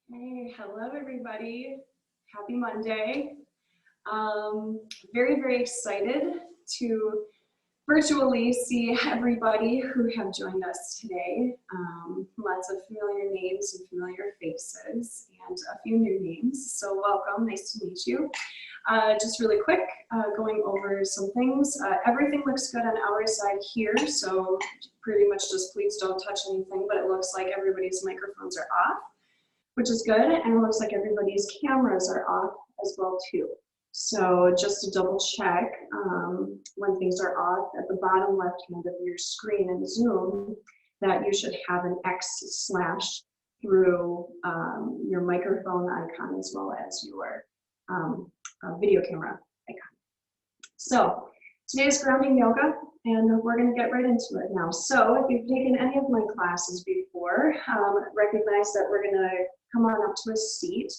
Hey, hello everybody. Happy Monday. Very, very excited to virtually see everybody who have joined us today. Lots of familiar names and familiar faces and a few new names. So welcome, nice to meet you. Just really quick, going over some things. Everything looks good on our side here, so pretty much just please don't touch anything, but it looks like everybody's microphones are off, which is good, and it looks like everybody's cameras are off as well too. So just to double check, when things are off, at the bottom left hand of your screen in Zoom, that you should have an X slash through your microphone icon as well as your video camera icon. So today's grounding yoga, and we're going to get right into it now. So if you've taken any of my classes before, recognize that we're going to come on up to a seat.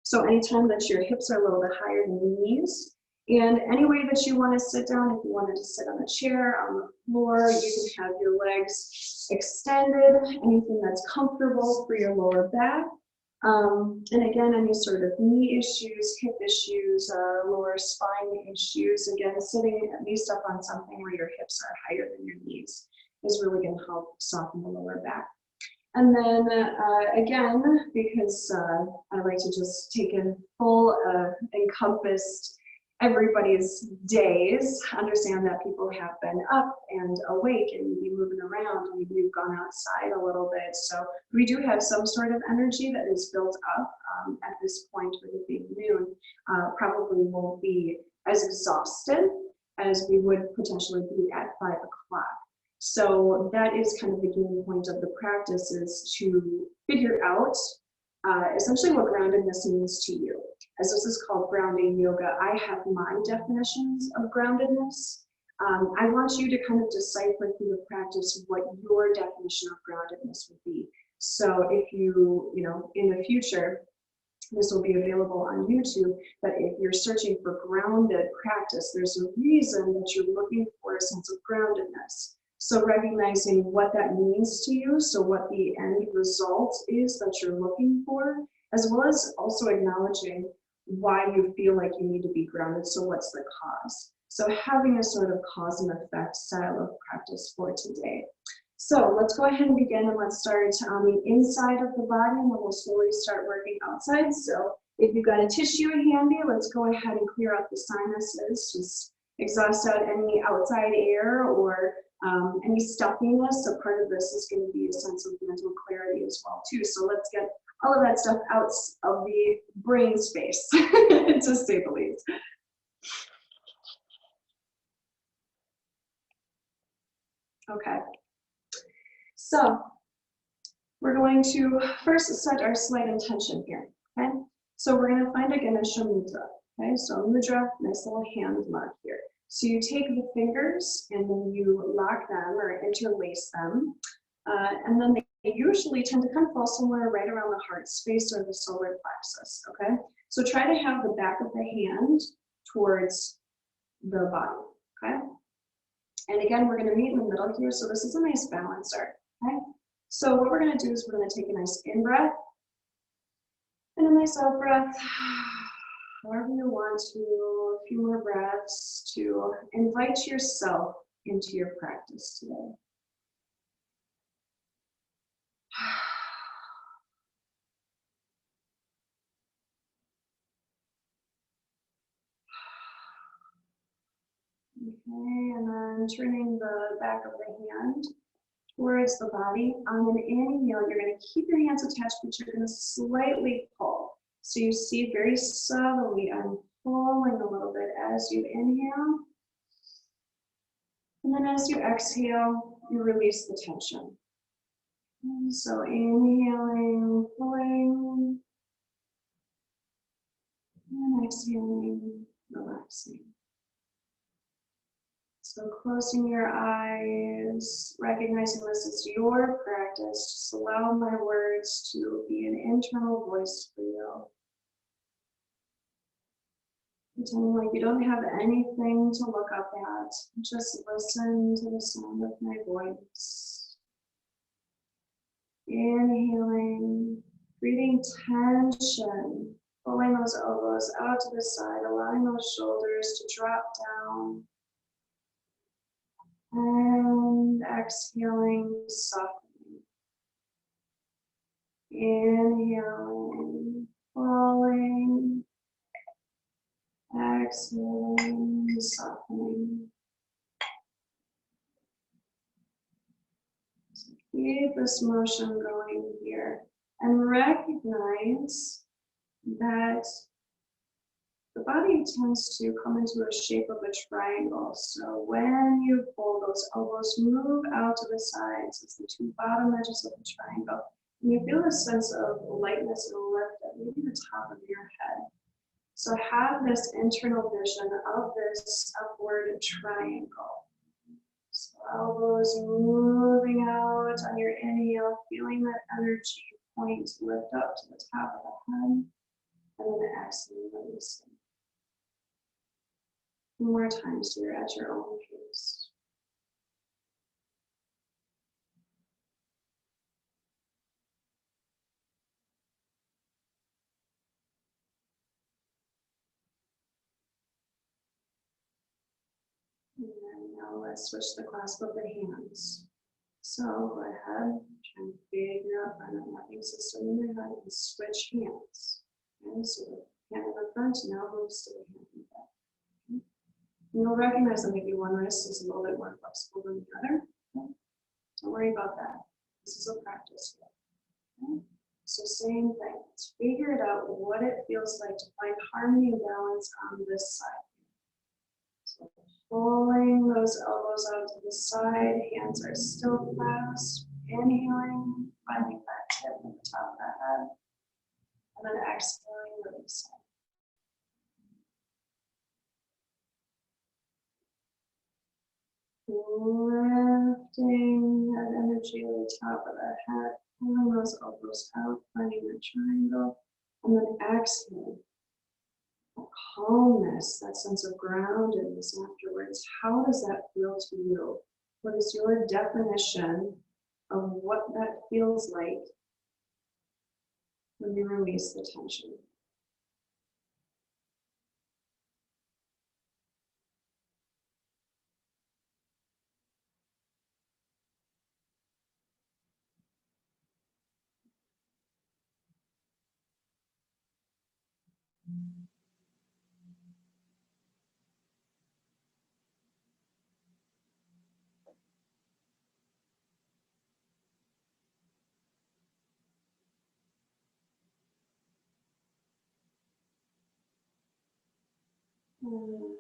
So anytime that your hips are a little bit higher than your knees, and any way that you want to sit down, if you wanted to sit on a chair, on the floor, you can have your legs extended, anything that's comfortable for your lower back. And again, any sort of knee issues, hip issues, lower spine issues, again, sitting at least up on something where your hips are higher than your knees is really going to help soften the lower back. And then again, because I like to just take in full encompassed everybody's days, understand that people have been up and awake and maybe moving around, and maybe you've gone outside a little bit. So we do have some sort of energy that is built up at this point with it being noon. Probably won't be as exhausted as we would potentially be at 5 o'clock. So that is kind of the beginning point of the practice, is to figure out essentially what groundedness means to you. As this is called grounding yoga, I have my definitions of groundedness. I want you to kind of decipher through the practice what your definition of groundedness would be. So if you in the future, this will be available on YouTube, but if you're searching for grounded practice, there's a reason that you're looking for a sense of groundedness. So recognizing what that means to you, so what the end result is that you're looking for, as well as also acknowledging why you feel like you need to be grounded, so what's the cause. So having a sort of cause and effect style of practice for today. So let's go ahead and begin, and let's start on the inside of the body, and then we'll slowly start working outside. So if you've got a tissue handy, let's go ahead and clear out the sinuses, just exhaust out any outside air or any stuffiness. So part of this is going to be a sense of mental clarity as well too. So let's get all of that stuff out of the brain space, to say the least. Okay. So we're going to first set our slight intention here. Okay. So we're going to find a Ganesha mudra. Okay. So mudra, nice little hand lock here. So you take the fingers and then you lock them or interlace them, and then they usually tend to kind of fall somewhere right around the heart space or the solar plexus, okay? So try to have the back of the hand towards the body, okay? And again, we're gonna meet in the middle here, so this is a nice balancer, okay? So what we're gonna do is we're gonna take a nice in breath and a nice out breath. However you want to, a few more breaths to invite yourself into your practice today. Okay, and then turning the back of the hand towards the body. On an inhale, you're going to keep your hands attached, but you're going to slightly pull. So you see very subtly, I'm pulling a little bit as you inhale. And then as you exhale, you release the tension. And so inhaling, pulling, and exhaling, relaxing. So closing your eyes, recognizing this is your practice. Just allow my words to be an internal voice for you. Pretending like you don't have anything to look up at. Just listen to the sound of my voice. Inhaling, breathing tension. Pulling those elbows out to the side, allowing those shoulders to drop down. And exhaling, softening. Inhaling, falling. Exhaling, softening. So keep this motion going here and recognize that the body tends to come into a shape of a triangle. So when you pull, those elbows move out to the sides. It's the two bottom edges of the triangle. And you feel a sense of lightness and lift at maybe the top of your head. So have this internal vision of this upward triangle. So elbows moving out on your inhale, feeling that energy point lift up to the top of the head. And then exhale, releasing. More times so you're at your own pace. And then now let's switch the clasp of the hands. So go ahead, try and figure out find that mapping system in your head and switch hands. Okay, so the hand in the front now moves to the hand in the back. Okay. You'll recognize that maybe one wrist is a little bit more flexible than the other. Okay. Don't worry about that. This is a practice here. Okay. So same thing. Let's figure it out what it feels like to find harmony and balance on this side. So pulling those elbows out to the side, hands are still clasped. Inhaling, finding that tip at the top of the head, and then exhaling, releasing. Lifting that energy at the top of the head, pulling those elbows out, finding the triangle, and then exhaling. That calmness, that sense of groundedness afterwards. How does that feel to you? What is your definition of what that feels like when you release the tension? And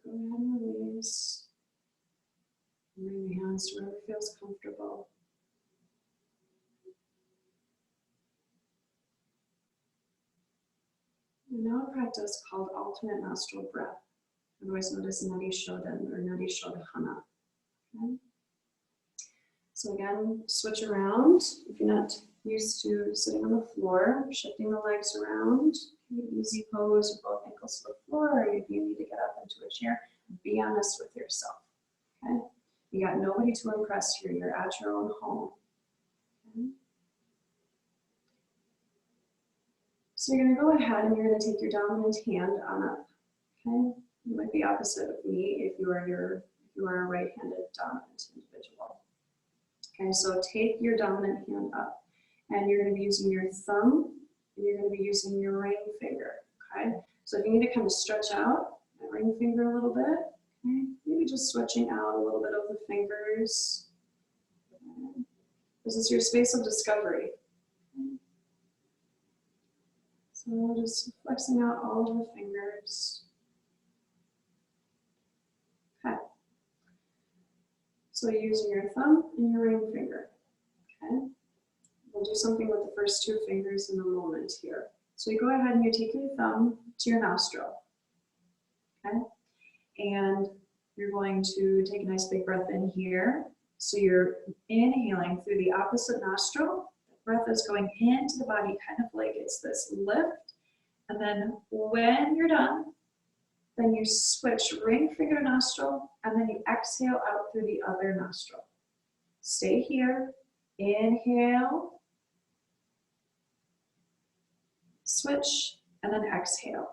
go ahead and release. Bring your hands to wherever feels comfortable. And now a practice called alternate nostril breath, otherwise known as Nadi Shodhan or Nadi Shodhana. Okay. So again, switch around. If you're not used to sitting on the floor, shifting the legs around. Okay, easy pose, both ankles to the floor, or if you need to get up into a chair, be honest with yourself. Okay? You got nobody to impress here. You're at your own home. Okay? So you're going to go ahead and you're going to take your dominant hand on up. Okay? You might be opposite of me if you are a right-handed dominant individual. Okay, so take your dominant hand up, and you're going to be using your thumb, and you're going to be using your ring finger. Okay, so if you need to kind of stretch out that ring finger a little bit, okay, maybe just stretching out a little bit of the fingers. Okay. This is your space of discovery. Okay. So just flexing out all of the fingers. Okay. So using your thumb and your ring finger. Okay. We'll do something with the first two fingers in a moment here. So you go ahead and you take your thumb to your nostril. Okay. And you're going to take a nice big breath in here. So you're inhaling through the opposite nostril. The breath is going into the body, kind of like it's this lift. And then when you're done, then you switch ring finger to nostril, and then you exhale out through the other nostril. Stay here. Inhale. switch, and then exhale.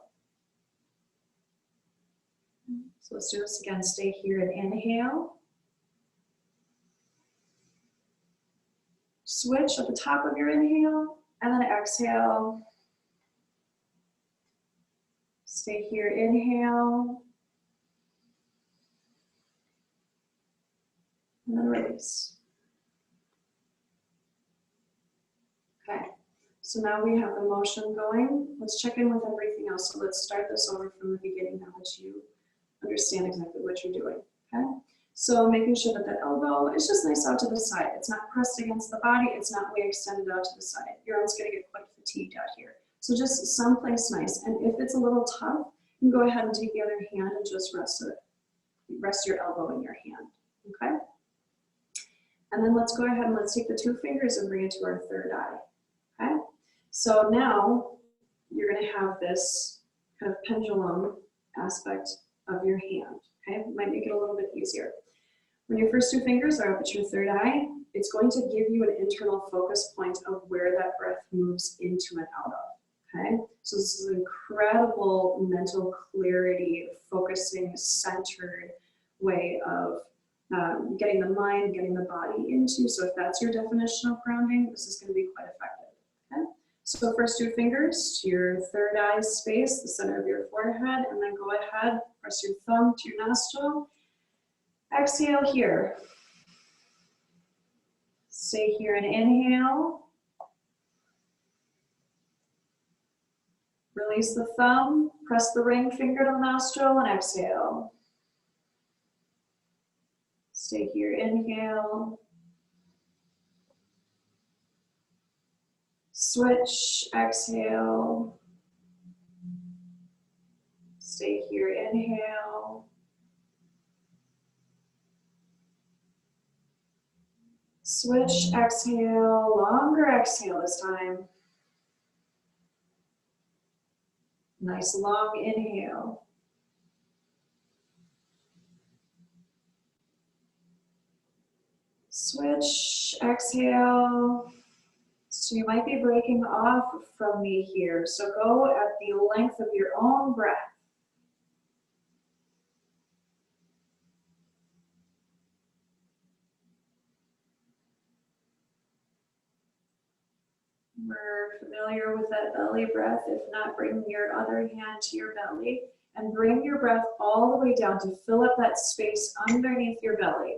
So let's do this again. Stay here and inhale. Switch at the top of your inhale, and then exhale. Stay here, inhale. And then release. Okay, so now we have the motion going. Let's check in with everything else. So let's start this over from the beginning now that you understand exactly what you're doing, okay? So making sure that the elbow is just nice out to the side. It's not pressed against the body. It's not way extended out to the side. Your arm's gonna get quite fatigued out here. So just someplace nice. And if it's a little tough, you can go ahead and take the other hand and just rest your elbow in your hand, okay? And then let's go ahead and let's take the 2 fingers and bring it to our third eye, okay? So now you're gonna have this kind of pendulum aspect of your hand, okay? It might make it a little bit easier. When your first 2 fingers are up at your third eye, it's going to give you an internal focus point of where that breath moves into and out of, okay? So this is an incredible mental clarity, focusing, centered way of getting the mind, getting the body into. So if that's your definition of grounding, this is going to be quite effective, okay? So first 2 fingers to your third eye space, the center of your forehead, and then go ahead, press your thumb to your nostril. Exhale here. Stay here and inhale. Release the thumb, press the ring finger to the nostril, and exhale. Stay here, inhale. Switch, exhale. Stay here, inhale. Switch, exhale, longer exhale this time. Nice long inhale. Switch, exhale. So you might be breaking off from me here. So go at the length of your own breath. We're familiar with that belly breath. If not, bring your other hand to your belly and bring your breath all the way down to fill up that space underneath your belly.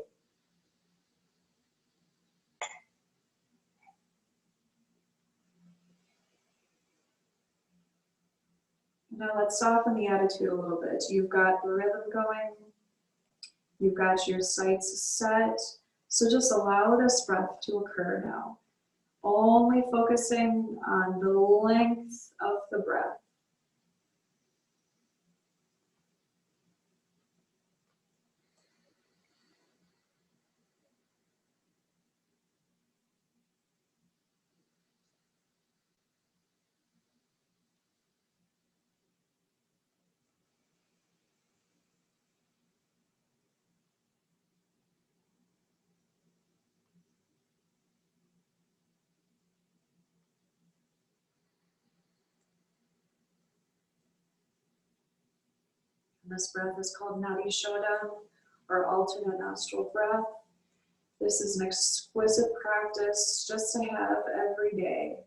Now let's soften the attitude a little bit. You've got the rhythm going. You've got your sights set. So just allow this breath to occur now. Only focusing on the length of the breath. This breath is called Nadi Shodhana, or alternate nostril breath. This is an exquisite practice just to have every day.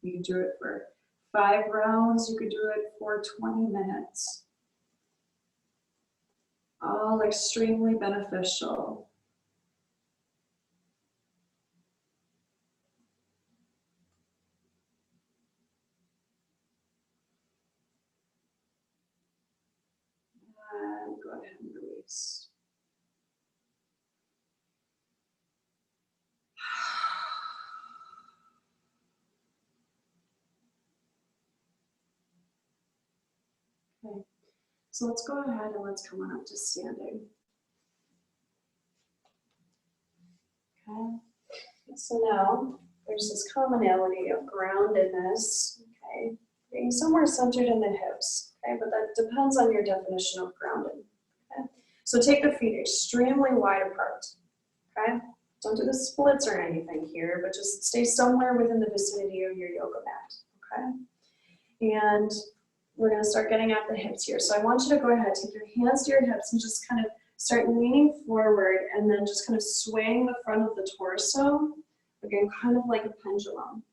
You can do it for 5 rounds. You could do it for 20 minutes. All extremely beneficial. And go ahead and release. Okay, so let's go ahead and let's come on up to standing. Okay, so now there's this commonality of groundedness, okay, being somewhere centered in the hips, okay, but that depends on your definition of grounded, okay. So take the feet extremely wide apart, okay. Don't do the splits or anything here, but just stay somewhere within the vicinity of your yoga mat, okay? And we're gonna start getting at the hips here. So I want you to go ahead, take your hands to your hips and just kind of start leaning forward and then just kind of swaying the front of the torso, again, kind of like a pendulum.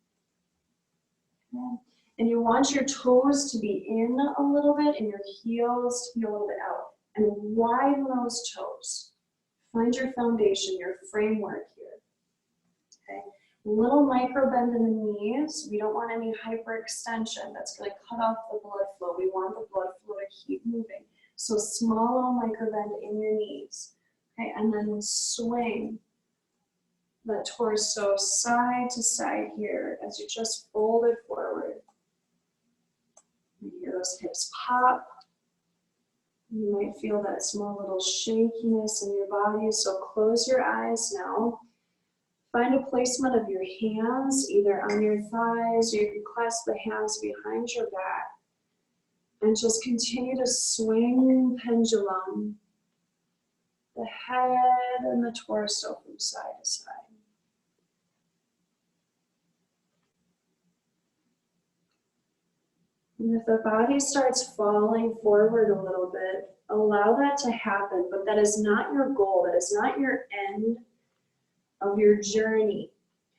Okay. And you want your toes to be in a little bit and your heels to be a little bit out. And widen those toes. Find your foundation, your framework here. Okay. Little micro bend in the knees. We don't want any hyperextension. That's going to cut off the blood flow. We want the blood flow to keep moving. So small little micro bend in your knees. Okay, and then swing the torso side to side here as you just fold it forward. You hear those hips pop. You might feel that small little shakiness in your body, so close your eyes now. Find a placement of your hands, either on your thighs, or you can clasp the hands behind your back. And just continue to swing pendulum, the head and the torso from side to side. And if the body starts falling forward a little bit, allow that to happen, but that is not your goal. That is not your end of your journey.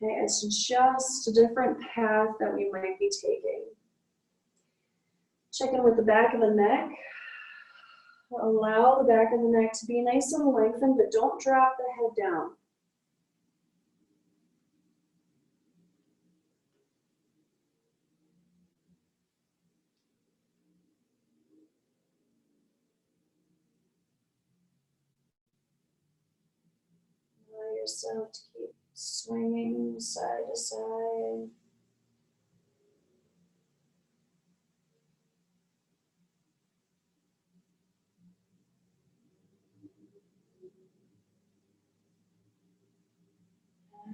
Okay, it's just a different path that we might be taking. Check in with the back of the neck. Allow the back of the neck to be nice and lengthened, but don't drop the head down. Allow yourself to keep swinging side to side.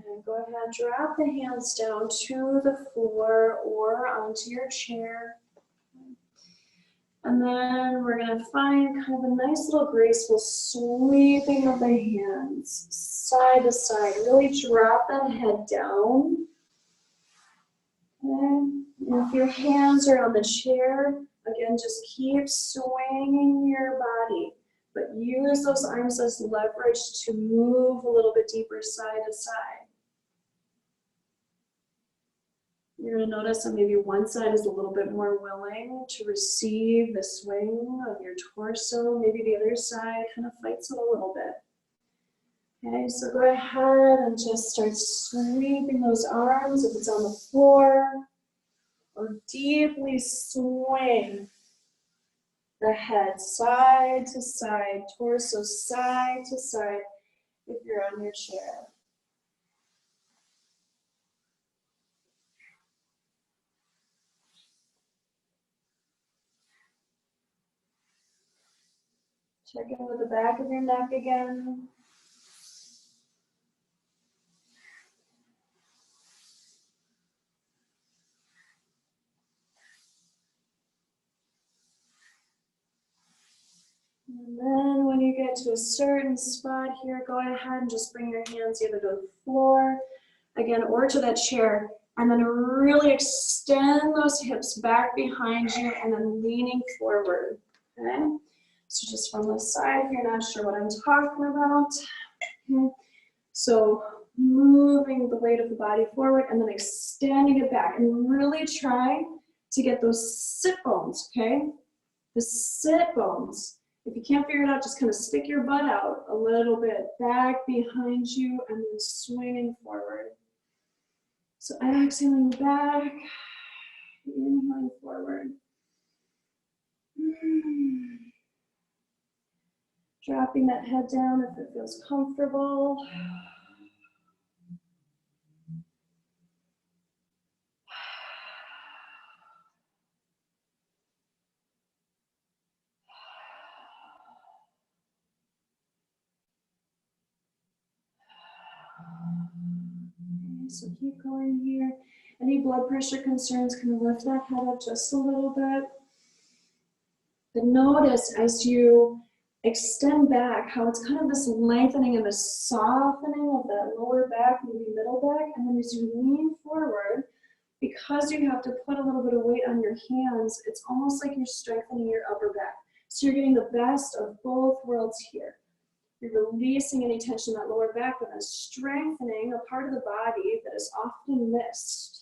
And go ahead, drop the hands down to the floor or onto your chair. And then we're going to find kind of a nice little graceful sweeping of the hands side to side. Really drop that head down. And if your hands are on the chair, again, just keep swinging your body. But use those arms as leverage to move a little bit deeper side to side. You're going to notice that maybe one side is a little bit more willing to receive the swing of your torso. Maybe the other side kind of fights it a little bit. Okay, so go ahead and just start sweeping those arms if it's on the floor, or deeply swing the head side to side, torso side to side if you're on your chair. Check in with the back of your neck again. And then when you get to a certain spot here, go ahead and just bring your hands either to the floor, again, or to that chair, and then really extend those hips back behind you and then leaning forward, okay? So just from the side, if you're not sure what I'm talking about, okay? So moving the weight of the body forward and then extending it back, and really try to get those sit bones, okay? The sit bones. If you can't figure it out, just kind of stick your butt out a little bit back behind you and then swinging forward. So exhaling back, inhaling forward. Dropping that head down if it feels comfortable. Okay, so keep going here. Any blood pressure concerns, kind of lift that head up just a little bit. But notice as you extend back, how it's kind of this lengthening and this softening of that lower back, maybe middle back, and then as you lean forward, because you have to put a little bit of weight on your hands, it's almost like you're strengthening your upper back. So you're getting the best of both worlds here. You're releasing any tension in that lower back, but then strengthening a part of the body that is often missed.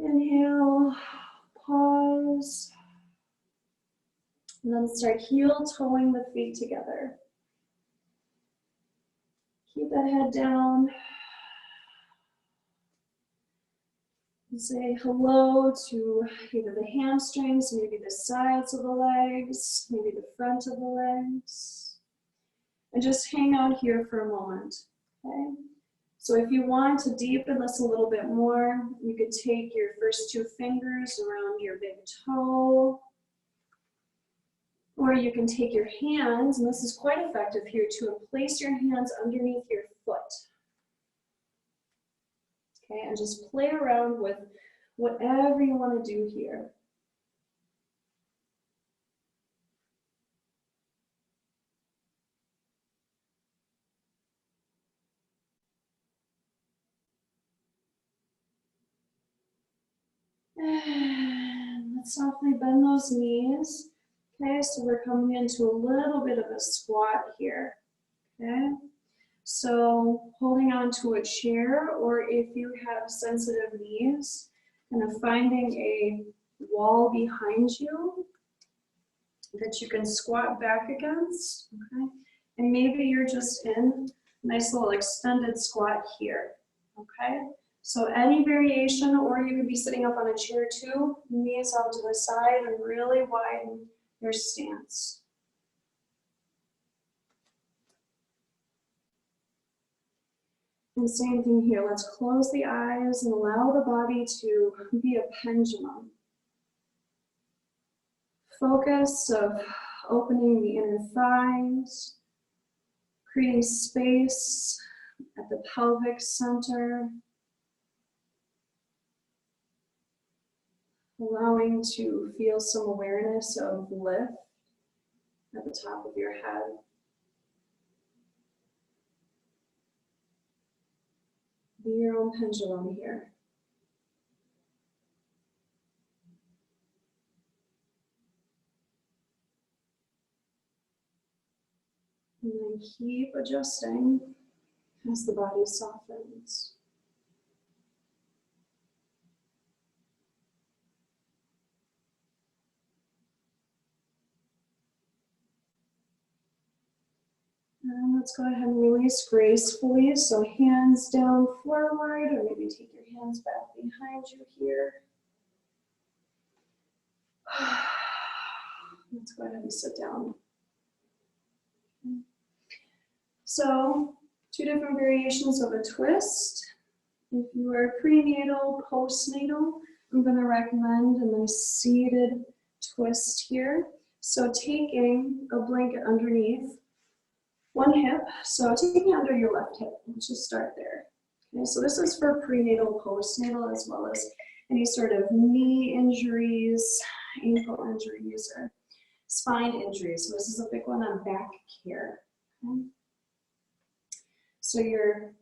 Inhale, pause, and then start heel-toeing the feet together. Keep that head down. And say hello to either the hamstrings, maybe the sides of the legs, maybe the front of the legs. And just hang out here for a moment, okay? So if you want to deepen this a little bit more, you could take your first two fingers around your big toe, or you can take your hands, and this is quite effective here too, and place your hands underneath your foot. Okay, and just play around with whatever you want to do here. And let's softly bend those knees. Okay, so we're coming into a little bit of a squat here. Okay, so holding on to a chair, or if you have sensitive knees, kind of finding a wall behind you that you can squat back against. Okay, and maybe you're just in a nice little extended squat here. Okay. So any variation, or you could be sitting up on a chair too, knees out to the side and really widen your stance. And same thing here, let's close the eyes and allow the body to be a pendulum. Focus of opening the inner thighs, creating space at the pelvic center, allowing to feel some awareness of lift at the top of your head. Be your own pendulum here. And then keep adjusting as the body softens. And let's go ahead and release gracefully. So hands down forward, or maybe take your hands back behind you here. Let's go ahead and sit down. So, two different variations of a twist. If you are prenatal, postnatal, I'm going to recommend a nice seated twist here. So taking a blanket underneath one hip, so taking under your left hip, let's just start there. Okay, so this is for prenatal, postnatal, as well as any sort of knee injuries, ankle injuries, or spine injuries. So this is a big one on back care. Okay. So your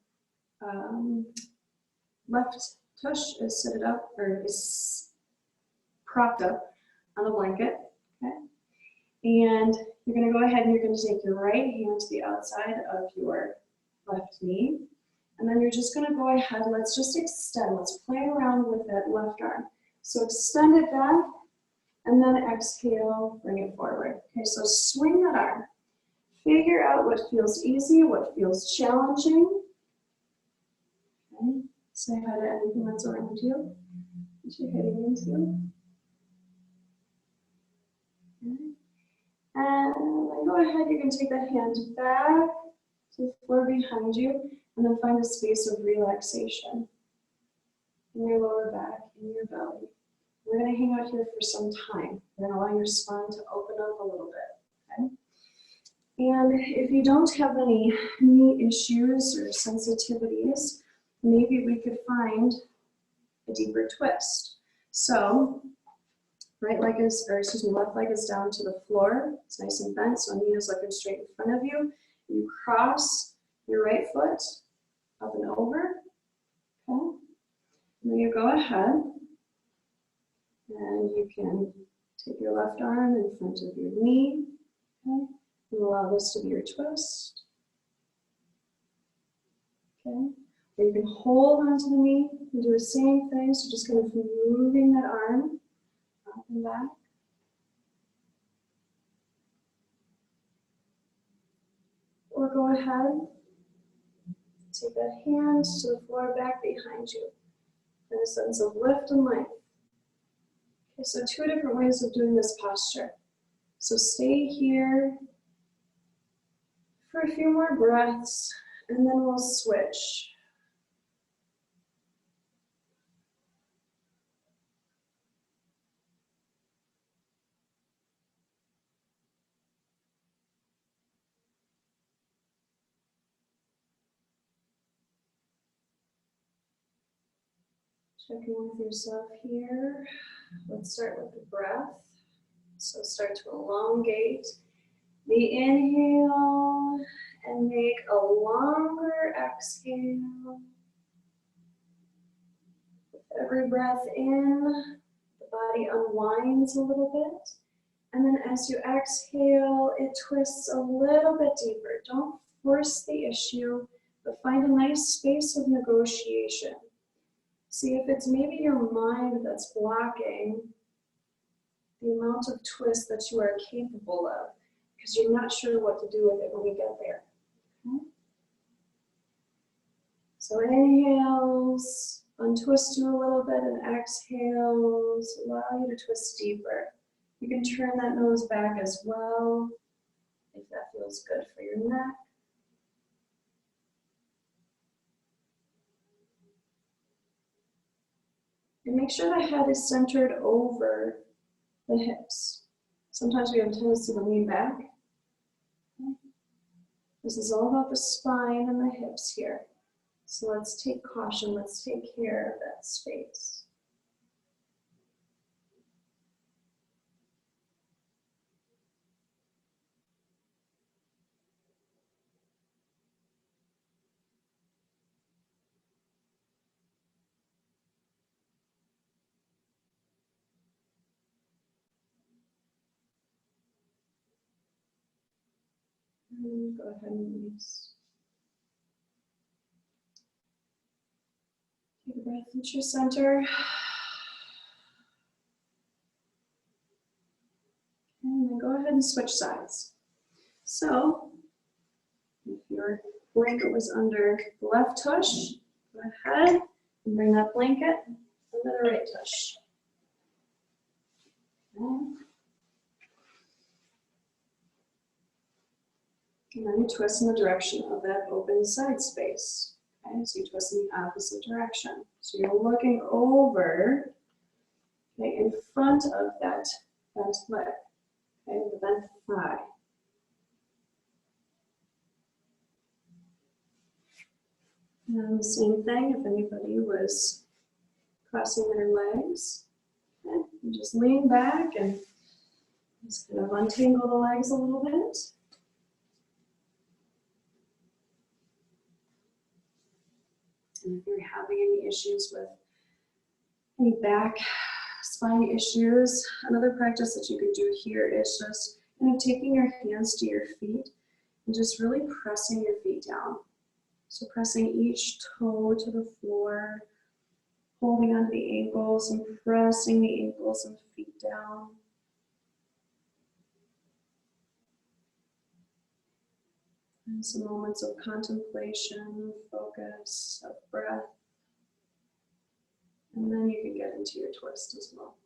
left tush is seated up, or is propped up on the blanket. Okay. And you're going to go ahead and you're going to take your right hand to the outside of your left knee. And then you're just going to go ahead, let's just extend, let's play around with that left arm. So extend it back, and then exhale, bring it forward. Okay, so swing that arm. Figure out what feels easy, what feels challenging. Okay, say hi to anything that's around you, that you're heading into. Okay. And then go ahead, you can take that hand back to the floor behind you, and then find a space of relaxation in your lower back, in your belly. We're going to hang out here for some time. We're going to allow your spine to open up a little bit, okay? And if you don't have any knee issues or sensitivities, maybe we could find a deeper twist. So, left leg is down to the floor. It's nice and bent, so knee is looking straight in front of you. You cross your right foot up and over, okay? And then you go ahead and you can take your left arm in front of your knee, okay? You allow this to be your twist, okay? Or you can hold onto the knee and do the same thing, so just kind of moving that arm up and back. Or go ahead, take that hand to the floor back behind you. In a sense of lift and length. Okay, so 2 different ways of doing this posture. So stay here for a few more breaths, and then we'll switch. Check in with yourself here. Let's start with the breath. So start to elongate the inhale and make a longer exhale. With every breath in, the body unwinds a little bit. And then as you exhale, it twists a little bit deeper. Don't force the issue, but find a nice space of negotiation. See if it's maybe your mind that's blocking the amount of twist that you are capable of, because you're not sure what to do with it when you get there. Okay? So inhales, untwist you a little bit, and exhales, allow you to twist deeper. You can turn that nose back as well, if that feels good for your neck. And make sure the head is centered over the hips. Sometimes we have a tendency to lean back. Okay. This is all about the spine and the hips here. So let's take caution, let's take care of that space. And go ahead and release. Take a breath into your center. And then go ahead and switch sides. So, if your blanket was under the left tush, go ahead and bring that blanket under the right tush. Okay. And then you twist in the direction of that open side space. Okay, so you twist in the opposite direction. So you're looking over, okay, in front of that bent leg, okay, the bent thigh. And the same thing if anybody was crossing their legs. Okay, you just lean back and just kind of untangle the legs a little bit. And if you're having any issues with any back, spine issues, another practice that you could do here is just taking your hands to your feet and just really pressing your feet down. So pressing each toe to the floor, holding onto the ankles and pressing the ankles and feet down. And some moments of contemplation, focus, of breath. And then you can get into your twist as well.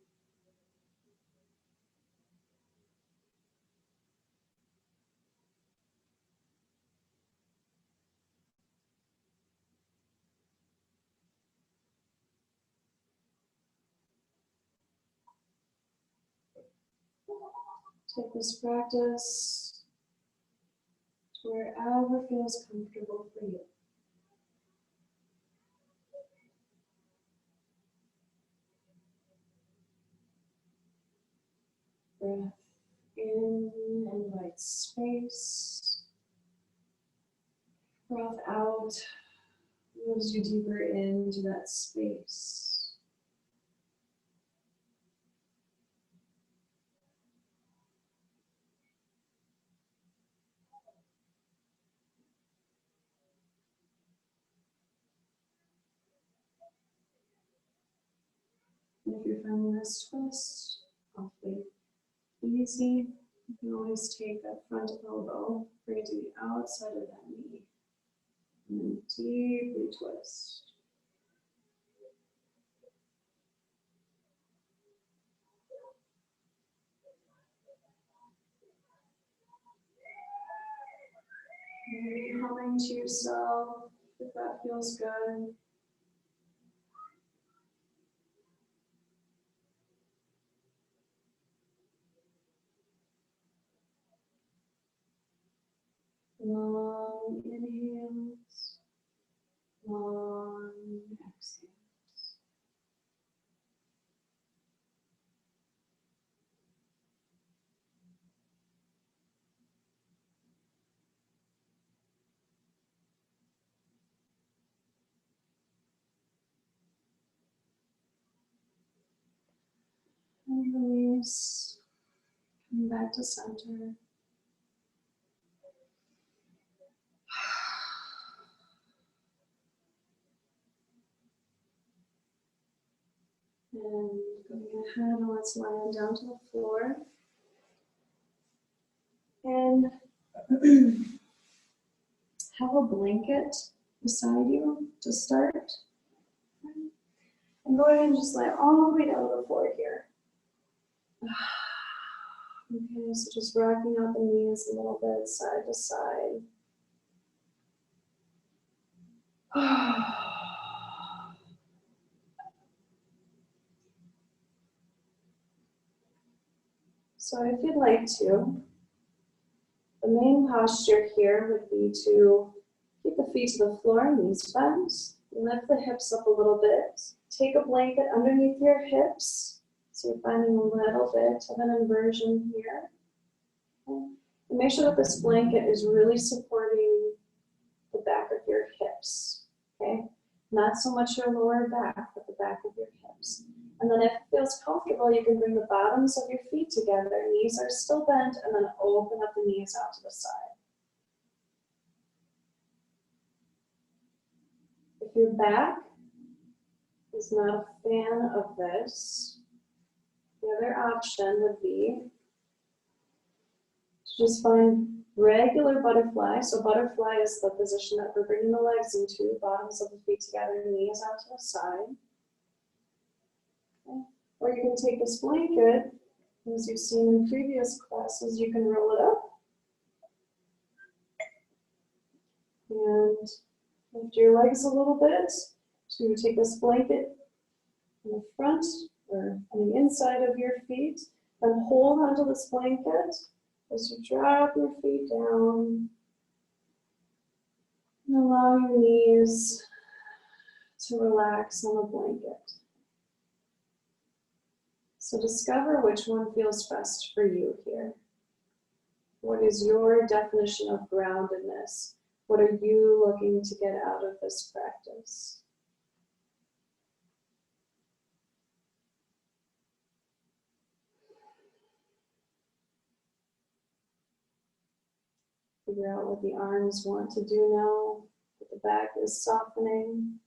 Take this practice to wherever feels comfortable for you. Breath in invites space. Breath out moves you deeper into that space. And if you're finding this twist awfully easy, you can always take that front elbow, bring it to the outside of that knee, and then deeply twist. Maybe humming to yourself if that feels good. Long inhales, long exhales. And release. Come back to center. And going ahead, let's land down to the floor. And have a blanket beside you to start. And go ahead and just lay all the way down to the floor here. Okay, so just rocking out the knees a little bit, side to side. So if you'd like to, the main posture here would be to keep the feet to the floor, knees bent, lift the hips up a little bit, take a blanket underneath your hips, so you're finding a little bit of an inversion here. Okay. And make sure that this blanket is really supporting the back of your hips, okay? Not so much your lower back, but the back of your hips. And then if it feels comfortable, you can bring the bottoms of your feet together, knees are still bent, and then open up the knees out to the side. If your back is not a fan of this, the other option would be to just find regular butterfly. So butterfly is the position that we're bringing the legs into, bottoms of the feet together, knees out to the side. Okay. Or you can take this blanket, as you've seen in previous classes, you can roll it up and lift your legs a little bit. So you take this blanket in the front or on the inside of your feet, and hold onto this blanket as you drop your feet down. And allow your knees to relax on the blanket. So discover which one feels best for you here. What is your definition of groundedness? What are you looking to get out of this practice? Figure out what the arms want to do now, that the back is softening.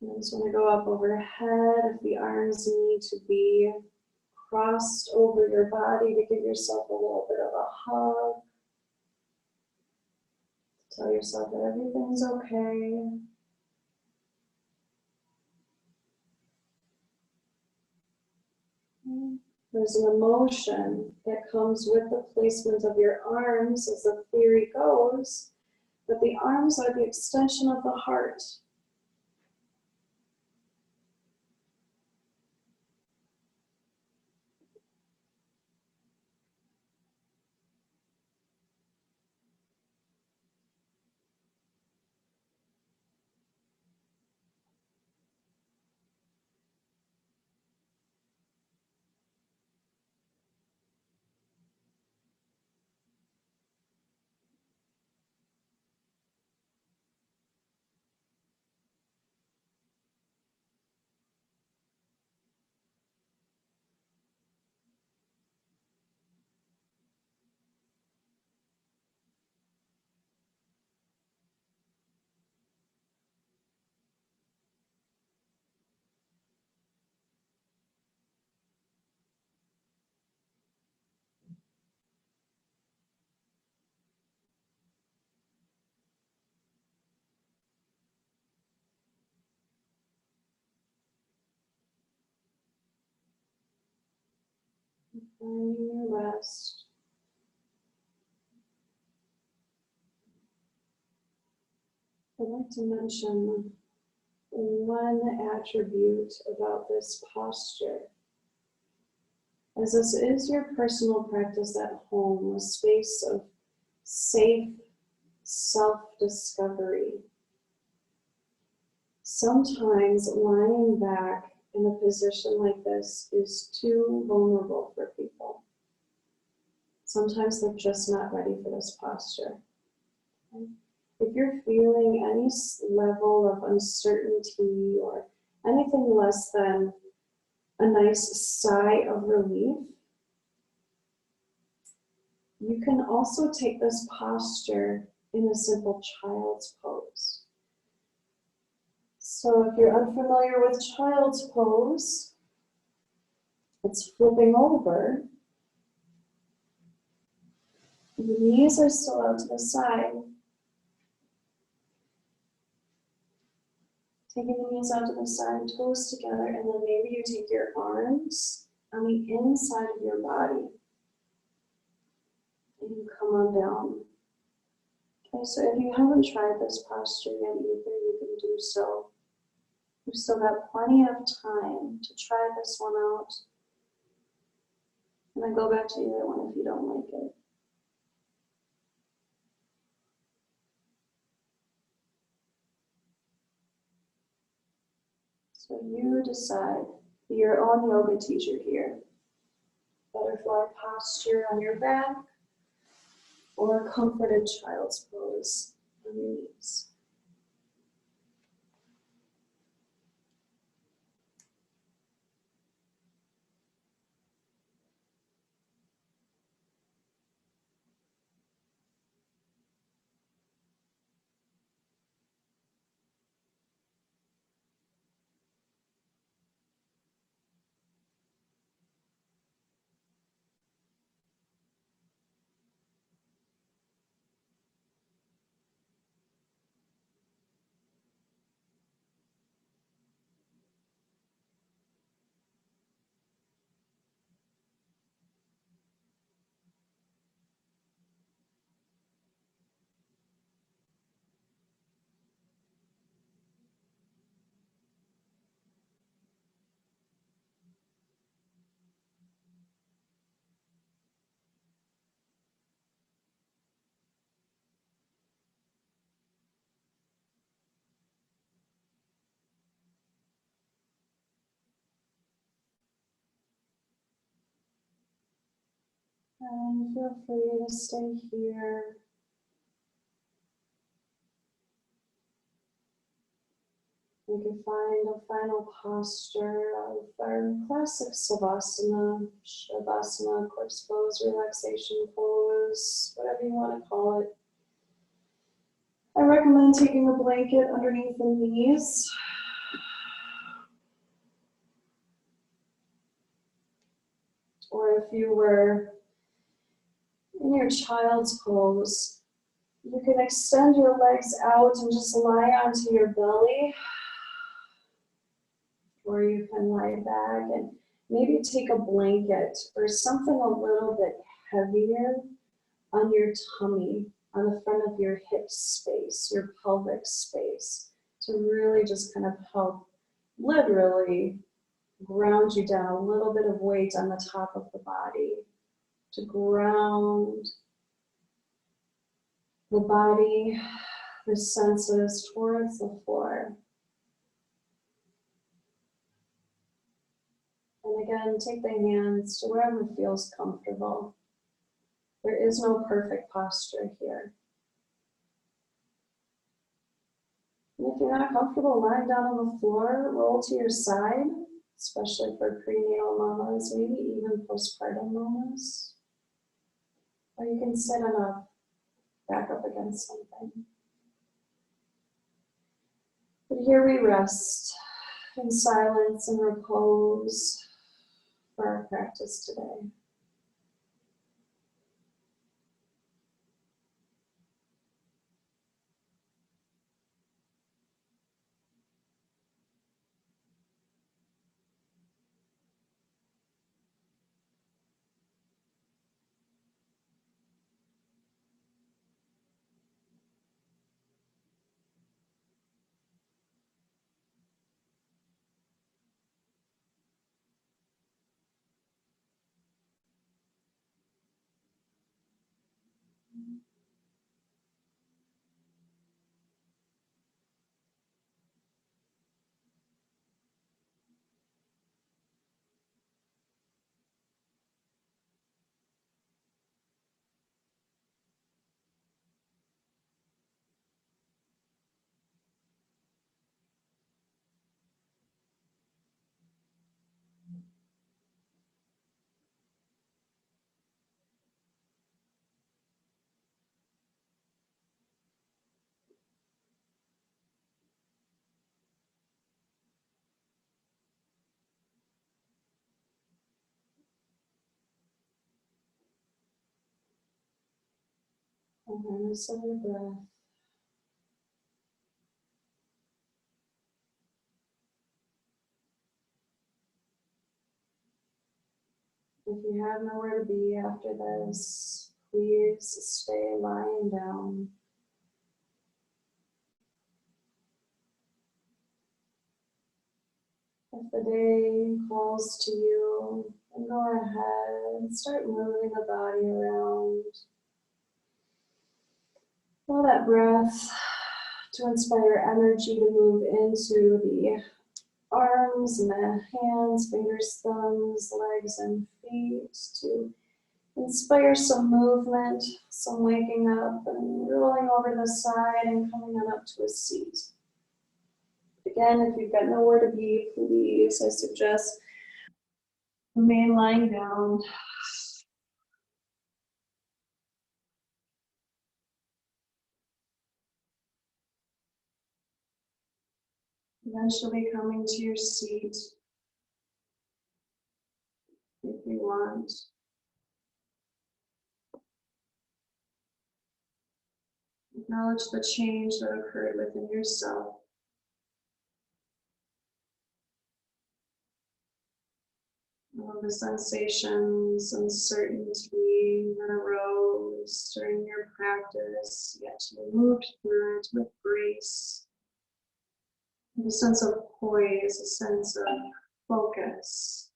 And I just want to go up overhead. If the arms need to be crossed over your body to give yourself a little bit of a hug. Tell yourself that everything's okay. There's an emotion that comes with the placement of your arms, as the theory goes, that the arms are the extension of the heart. Finding your rest. I'd like to mention one attribute about this posture. As this is your personal practice at home, a space of safe self-discovery. Sometimes lying back in a position like this is too vulnerable for people. Sometimes they're just not ready for this posture. Okay? If you're feeling any level of uncertainty or anything less than a nice sigh of relief, you can also take this posture in a simple child's pose. So if you're unfamiliar with child's pose, it's flipping over. The knees are still out to the side. Taking the knees out to the side, toes together, and then maybe you take your arms on the inside of your body. And you come on down. Okay, so if you haven't tried this posture yet either, you can do so. You've still got plenty of time to try this one out. And then go back to the other one if you don't like it. So you decide, be your own yoga teacher here. Butterfly posture on your back, or a comforted child's pose on your knees. And feel free to stay here. You can find a final posture of our classic Savasana, Shavasana, corpse pose, relaxation pose, whatever you want to call it. I recommend taking a blanket underneath the knees. Or if you were in your child's pose, you can extend your legs out and just lie onto your belly. Or you can lie back and maybe take a blanket or something a little bit heavier on your tummy, on the front of your hip space, your pelvic space, to really just kind of help literally ground you down, a little bit of weight on the top of the body to ground the body, the senses towards the floor. And again, take the hands to wherever feels comfortable. There is no perfect posture here. And if you're not comfortable lying down on the floor, roll to your side, especially for prenatal mamas, maybe even postpartum mamas. Or you can sit on a back up against something. But here we rest in silence and repose for our practice today. Awareness of your breath. If you have nowhere to be after this, please stay lying down. If the day calls to you, then go ahead and start moving the body around. Allow that breath to inspire energy to move into the arms and the hands, fingers, thumbs, legs, and feet, to inspire some movement, some waking up and rolling over the side and coming on up to a seat. Again, if you've got nowhere to be, please, I suggest remain lying down. Eventually coming to your seat if you want. Acknowledge the change that occurred within yourself. All the sensations, uncertainty that arose during your practice, yet you moved through it with grace. And a sense of poise, a sense of focus.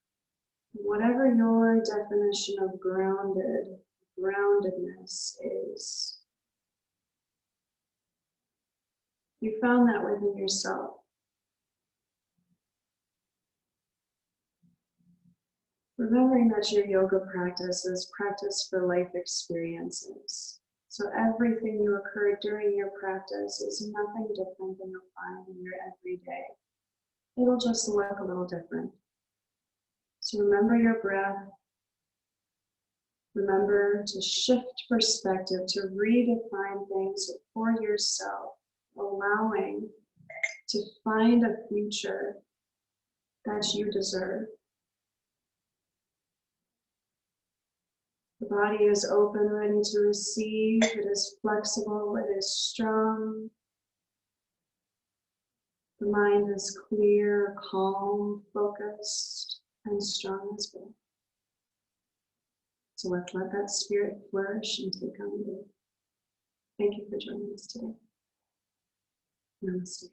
Whatever your definition of groundedness is. You found that within yourself. Remembering that your yoga practice is practice for life experiences. So everything you occurred during your practice is nothing different than you'll find in your everyday. It'll just look a little different. So remember your breath. Remember to shift perspective, to redefine things for yourself, allowing to find a future that you deserve. The body is open, ready to receive. It is flexible. It is strong. The mind is clear, calm, focused, and strong as well. So let's let that spirit flourish and take on root. Thank you for joining us today. Namaste.